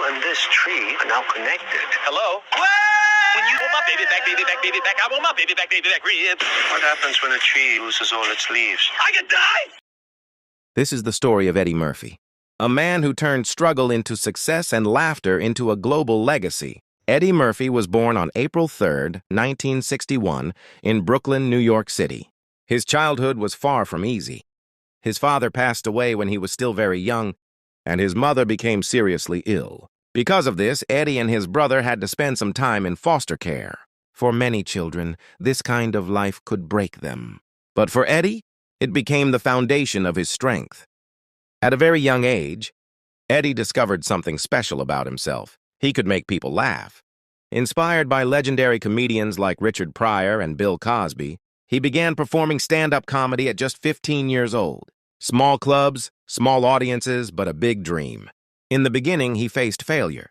and this tree are now connected. Hello? When you want my baby back, baby back, baby back, I want my baby back, rib. What happens when a tree loses all its leaves? I could die! This is the story of Eddie Murphy, a man who turned struggle into success and laughter into a global legacy. Eddie Murphy was born on April 3, 1961, in Brooklyn, New York City. His childhood was far from easy. His father passed away when he was still very young, and his mother became seriously ill. Because of this, Eddie and his brother had to spend some time in foster care. For many children, this kind of life could break them. But for Eddie, it became the foundation of his strength. At a very young age, Eddie discovered something special about himself. He could make people laugh. Inspired by legendary comedians like Richard Pryor and Bill Cosby, he began performing stand-up comedy at just 15 years old. Small clubs, small audiences, but a big dream. In the beginning, he faced failure.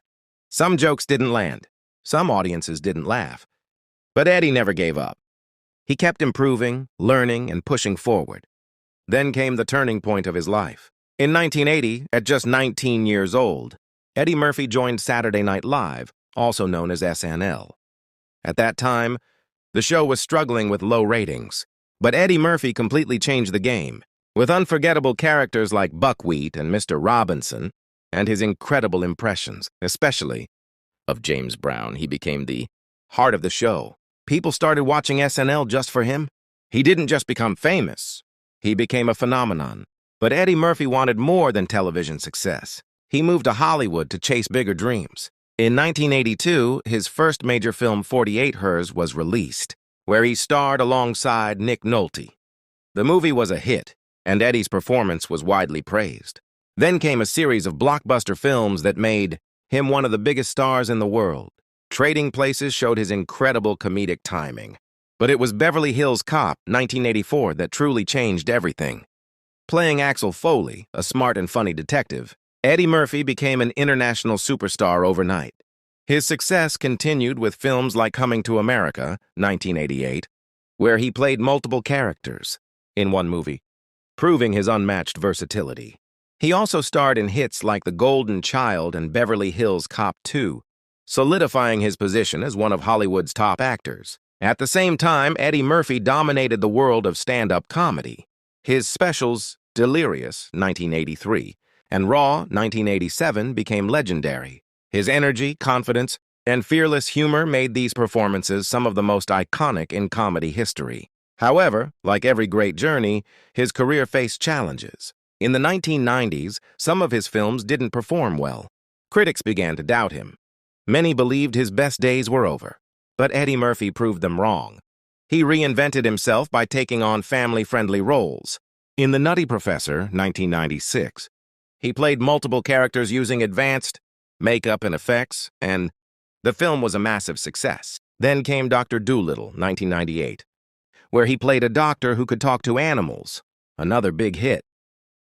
Some jokes didn't land. Some audiences didn't laugh. But Eddie never gave up. He kept improving, learning, and pushing forward. Then came the turning point of his life. In 1980, at just 19 years old, Eddie Murphy joined Saturday Night Live, also known as SNL. At that time, the show was struggling with low ratings, but Eddie Murphy completely changed the game. With unforgettable characters like Buckwheat and Mr. Robinson, and his incredible impressions, especially of James Brown, he became the heart of the show. People started watching SNL just for him. He didn't just become famous, he became a phenomenon. But Eddie Murphy wanted more than television success. He moved to Hollywood to chase bigger dreams. In 1982, his first major film, 48 Hers, was released, where he starred alongside Nick Nolte. The movie was a hit, and Eddie's performance was widely praised. Then came a series of blockbuster films that made him one of the biggest stars in the world. Trading Places showed his incredible comedic timing. But it was Beverly Hills Cop, 1984, that truly changed everything. Playing Axel Foley, a smart and funny detective, Eddie Murphy became an international superstar overnight. His success continued with films like Coming to America, 1988, where he played multiple characters in one movie, proving his unmatched versatility. He also starred in hits like The Golden Child and Beverly Hills Cop 2, solidifying his position as one of Hollywood's top actors. At the same time, Eddie Murphy dominated the world of stand-up comedy. His specials, Delirious, 1983, and Raw, 1987, became legendary. His energy, confidence, and fearless humor made these performances some of the most iconic in comedy history. However, like every great journey, his career faced challenges. In the 1990s, some of his films didn't perform well. Critics began to doubt him. Many believed his best days were over, but Eddie Murphy proved them wrong. He reinvented himself by taking on family-friendly roles. In The Nutty Professor, 1996, he played multiple characters using advanced makeup and effects, and the film was a massive success. Then came Dr. Dolittle, 1998, where he played a doctor who could talk to animals, another big hit.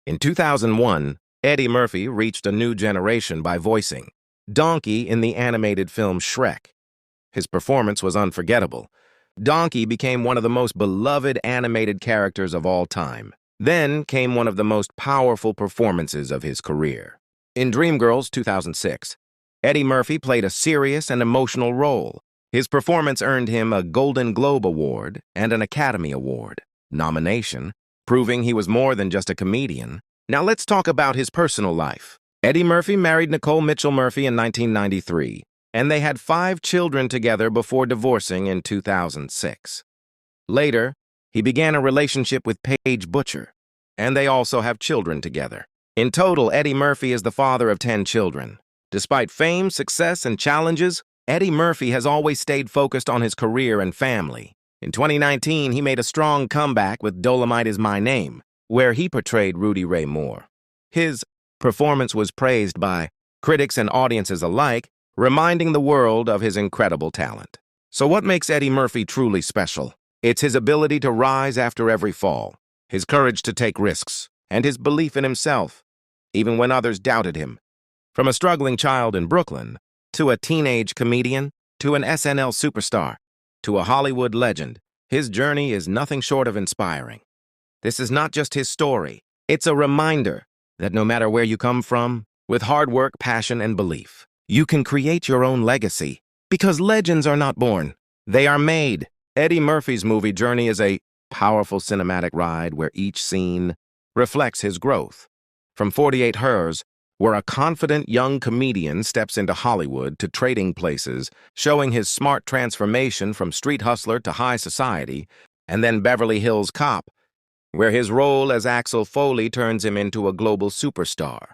In 2001, Eddie Murphy reached a new generation by voicing Donkey in the animated film Shrek. His performance was unforgettable. Donkey became one of the most beloved animated characters of all time. Then came one of the most powerful performances of his career. In Dreamgirls, 2006, Eddie Murphy played a serious and emotional role. His performance earned him a Golden Globe Award and an Academy Award nomination, proving he was more than just a comedian. Now let's talk about his personal life. Eddie Murphy married Nicole Mitchell Murphy in 1993, and they had 5 children together before divorcing in 2006. Later, he began a relationship with Paige Butcher, and they also have children together. In total, Eddie Murphy is the father of 10 children. Despite fame, success, and challenges, Eddie Murphy has always stayed focused on his career and family. In 2019, he made a strong comeback with Dolomite Is My Name, where he portrayed Rudy Ray Moore. His performance was praised by critics and audiences alike, reminding the world of his incredible talent. So what makes Eddie Murphy truly special? It's his ability to rise after every fall, his courage to take risks, and his belief in himself, even when others doubted him. From a struggling child in Brooklyn, to a teenage comedian, to an SNL superstar, to a Hollywood legend, his journey is nothing short of inspiring. This is not just his story, it's a reminder that no matter where you come from, with hard work, passion, and belief, You can create your own legacy, because legends are not born, they are made. Eddie Murphy's movie journey is a powerful cinematic ride where each scene reflects his growth. From 48 Hers, where a confident young comedian steps into Hollywood, to Trading Places, showing his smart transformation from street hustler to high society, and then Beverly Hills Cop, where his role as Axel Foley turns him into a global superstar.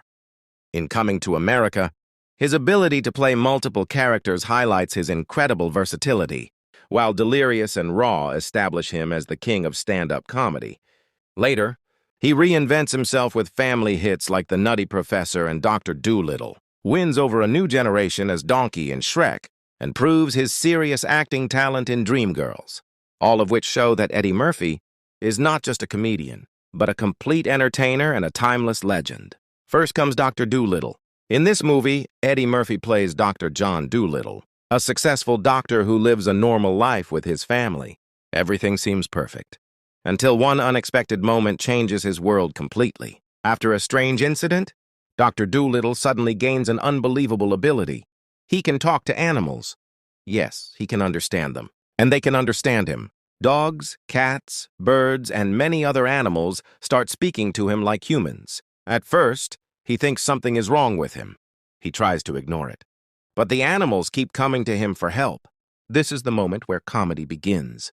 In Coming to America, his ability to play multiple characters highlights his incredible versatility, while Delirious and Raw establish him as the king of stand-up comedy. Later, he reinvents himself with family hits like The Nutty Professor and Dr. Dolittle, wins over a new generation as Donkey in Shrek, and proves his serious acting talent in Dreamgirls, all of which show that Eddie Murphy is not just a comedian, but a complete entertainer and a timeless legend. First comes Dr. Dolittle. In this movie, Eddie Murphy plays Dr. John Dolittle, a successful doctor who lives a normal life with his family. Everything seems perfect, until one unexpected moment changes his world completely. After a strange incident, Dr. Dolittle suddenly gains an unbelievable ability. He can talk to animals. Yes, he can understand them, and they can understand him. Dogs, cats, birds, and many other animals start speaking to him like humans. At first, he thinks something is wrong with him. He tries to ignore it. But the animals keep coming to him for help. This is the moment where comedy begins.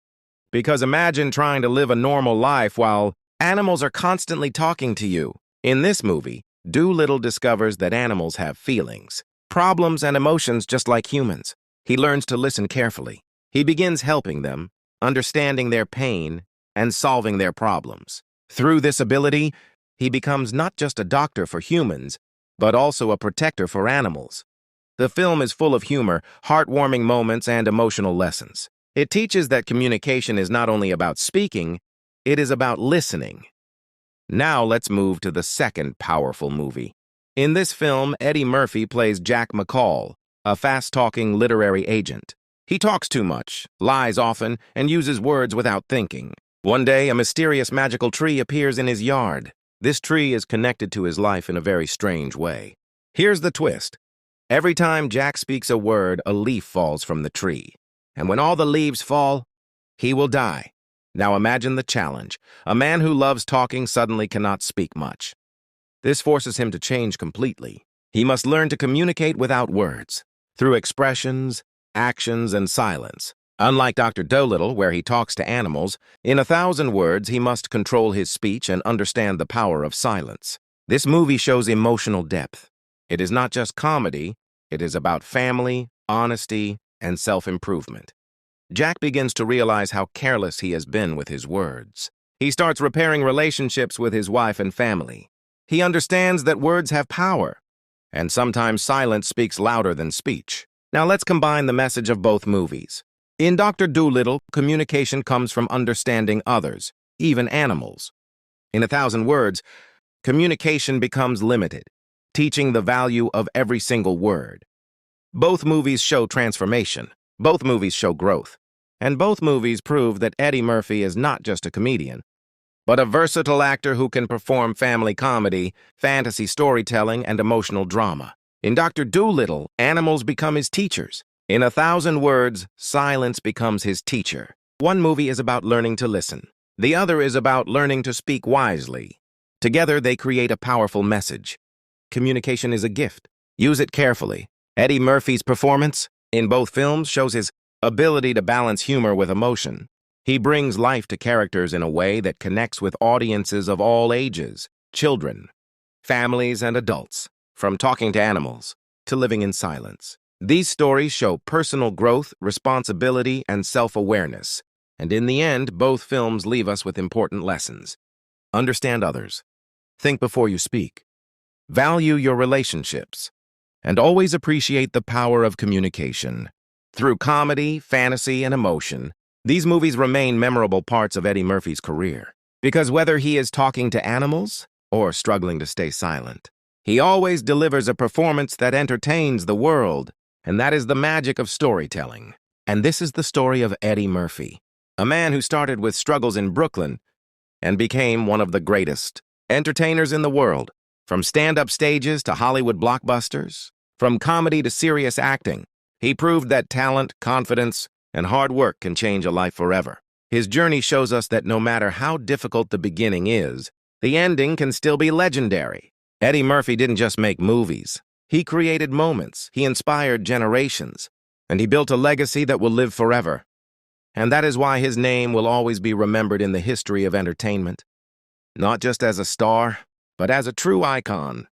Because imagine trying to live a normal life while animals are constantly talking to you. In this movie, Dolittle discovers that animals have feelings, problems, and emotions just like humans. He learns to listen carefully. He begins helping them, understanding their pain, and solving their problems. Through this ability, he becomes not just a doctor for humans, but also a protector for animals. The film is full of humor, heartwarming moments, and emotional lessons. It teaches that communication is not only about speaking, it is about listening. Now let's move to the second powerful movie. In this film, Eddie Murphy plays Jack McCall, a fast-talking literary agent. He talks too much, lies often, and uses words without thinking. One day, a mysterious magical tree appears in his yard. This tree is connected to his life in a very strange way. Here's the twist. Every time Jack speaks a word, a leaf falls from the tree. And when all the leaves fall, he will die. Now imagine the challenge. A man who loves talking suddenly cannot speak much. This forces him to change completely. He must learn to communicate without words, through expressions, actions, and silence. Unlike Dr. Dolittle, where he talks to animals, in 1,000 words he must control his speech and understand the power of silence. This movie shows emotional depth. It is not just comedy, it is about family, honesty, and self-improvement. Jack begins to realize how careless he has been with his words. He starts repairing relationships with his wife and family. He understands that words have power, and sometimes silence speaks louder than speech. Now let's combine the message of both movies. In Dr. Dolittle, communication comes from understanding others, even animals. In 1,000 words, communication becomes limited, teaching the value of every single word. Both movies show transformation. Both movies show growth. And both movies prove that Eddie Murphy is not just a comedian, but a versatile actor who can perform family comedy, fantasy storytelling, and emotional drama. In Dr. Dolittle, animals become his teachers. In 1,000 words, silence becomes his teacher. One movie is about learning to listen. The other is about learning to speak wisely. Together, they create a powerful message. Communication is a gift. Use it carefully. Eddie Murphy's performance in both films shows his ability to balance humor with emotion. He brings life to characters in a way that connects with audiences of all ages, children, families, and adults, from talking to animals to living in silence. These stories show personal growth, responsibility, and self-awareness. And in the end, both films leave us with important lessons. Understand others. Think before you speak. Value your relationships. And always appreciate the power of communication. Through comedy, fantasy, and emotion, these movies remain memorable parts of Eddie Murphy's career. Because whether he is talking to animals or struggling to stay silent, he always delivers a performance that entertains the world. And that is the magic of storytelling. And this is the story of Eddie Murphy, a man who started with struggles in Brooklyn and became one of the greatest entertainers in the world. From stand-up stages to Hollywood blockbusters, From comedy to serious acting, he proved that talent, confidence, and hard work can change a life forever. His journey shows us that no matter how difficult the beginning is, the ending can still be legendary. Eddie Murphy didn't just make movies. He created moments, he inspired generations, and he built a legacy that will live forever. And that is why his name will always be remembered in the history of entertainment. Not just as a star, but as a true icon.